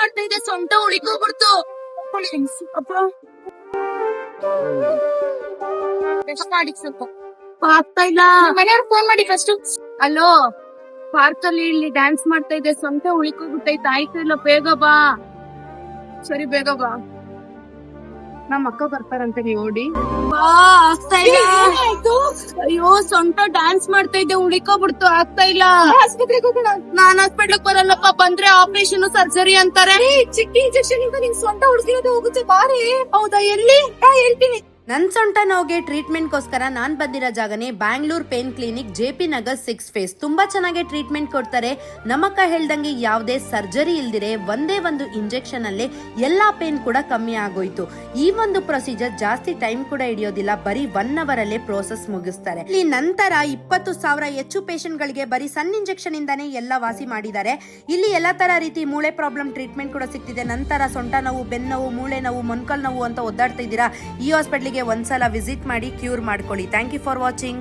ಮಾಡ್ತಾ ಇದೆ, ಸೊಂಟ ಉಳಿಕೋಗ್ಬಿಡ್ತು. ಅಪ್ಪ ಸ್ವಲ್ಪ ಆಗ್ತಾ ಇಲ್ಲ. ಮನೆಯವ್ರ ಫೋನ್ ಮಾಡಿ ಫಸ್ಟ್. ಅಲೋ, ಪಾರ್ಕ್ ಅಲ್ಲಿ ಇಲ್ಲಿ ಡ್ಯಾನ್ಸ್ ಮಾಡ್ತಾ ಇದೆ, ಸೊಂಟ ಉಳಿಕೋಗ್ಬಿಟ್ಟೈತೆ, ಆಯ್ತು ಇಲ್ಲ, ಬೇಗ ಬಾ. ಸರಿ ಬೇಗ ಬಾ, ನಮ್ಮ ಅಕ್ಕ ಬರ್ತಾರಂತೆ, ನೀವು ಓಡಿ ಬಾ. ಆಗ್ತಾ ಇಲ್ಲ. ಅಯ್ಯೋ, ಸೊಂಟ ಡ್ಯಾನ್ಸ್ ಮಾಡ್ತಾ ಇದ್ದೆ, ಉಳಿಕೋಬಿಡ್ತು, ಆಗ್ತಾ ಇಲ್ಲ. ಆಸ್ಪತ್ರೆಗೆ ಹೋಗೋಣ. ನಾನ್ ಹಾಸ್ಪಿಟ್ಲಿಗೆ ಬರಲ್ಲಪ್ಪ, ಬಂದ್ರೆ ಆಪರೇಷನ್ ಸರ್ಜರಿ ಅಂತಾರೆ. ಚಿಕ್ಕ ಇಂಜೆಕ್ಷನ್ ಇಂದ ನಿನ್ ಸೊಂಟ ಉಳಿಸಿರೋದು ಹೋಗುತ್ತೆ, ಬಾರಿ. ಹೌದಾ, ಎಲ್ಲಿ? ಹೇಳ್ತೀನಿ. ನನ್ ಸೊಂಟ ನೋವಿಗೆ ಟ್ರೀಟ್ಮೆಂಟ್ ಗೋಸ್ಕರ ನಾನ್ ಬಂದಿರೋ ಜಾಗನೇ Bangalore pain clinic, JP Nagar 6 phase. ತುಂಬಾ ಚೆನ್ನಾಗಿ ಟ್ರೀಟ್ಮೆಂಟ್ ಕೊಡ್ತಾರೆ. ನಮ್ಮಕ್ಕ ಹೇಳ್ದಂಗೆ ಯಾವುದೇ ಸರ್ಜರಿ ಇಲ್ದಿರೆ ಒಂದೇ ಒಂದು ಇಂಜೆಕ್ಷನ್ ಅಲ್ಲೇ ಎಲ್ಲಾ ಪೇನ್ ಕೂಡ ಕಮ್ಮಿ ಆಗೋಯ್ತು. ಈ ಒಂದು ಪ್ರೊಸೀಜರ್ ಜಾಸ್ತಿ ಟೈಮ್ ಕೂಡ ಹಿಡಿಯೋದಿಲ್ಲ, ಬರೀ 1 ಅವರ್ ಅಲ್ಲೇ ಪ್ರೋಸೆಸ್ ಮುಗಿಸ್ತಾರೆ. ಇಲ್ಲಿ ನಂತರ 20,000 ಹೆಚ್ಚು ಪೇಷಂಟ್ ಗಳಿಗೆ ಬರೀ ಸಣ್ಣ ಇಂಜೆಕ್ಷನ್ ಇಂದಾನೇ ಎಲ್ಲ ವಾಸಿ ಮಾಡಿದ್ದಾರೆ. ಇಲ್ಲಿ ಎಲ್ಲಾ ತರ ರೀತಿ ಮೂಳೆ ಪ್ರಾಬ್ಲಮ್ ಟ್ರೀಟ್ಮೆಂಟ್ ಕೂಡ ಸಿಗ್ತಿದೆ. ನಂತರ ಸೊಂಟ ನೋವು, ಬೆನ್ನು ನೋವು, ಮೂಳೆ ನೋವು, ಮೊಣಕಾಲು ನೋವು ಅಂತ ಒದ್ದಾಡ್ತಾ ಇದ್ದೀರಾ, ಈ ಹಾಸ್ಪಿಟ್ಲಿಗೆ ಒಂದ್ಸಲ ವಿಸಿಟ್ ಮಾಡಿ ಕ್ಯೂರ್ ಮಾಡ್ಕೊಳ್ಳಿ. Thank you for watching.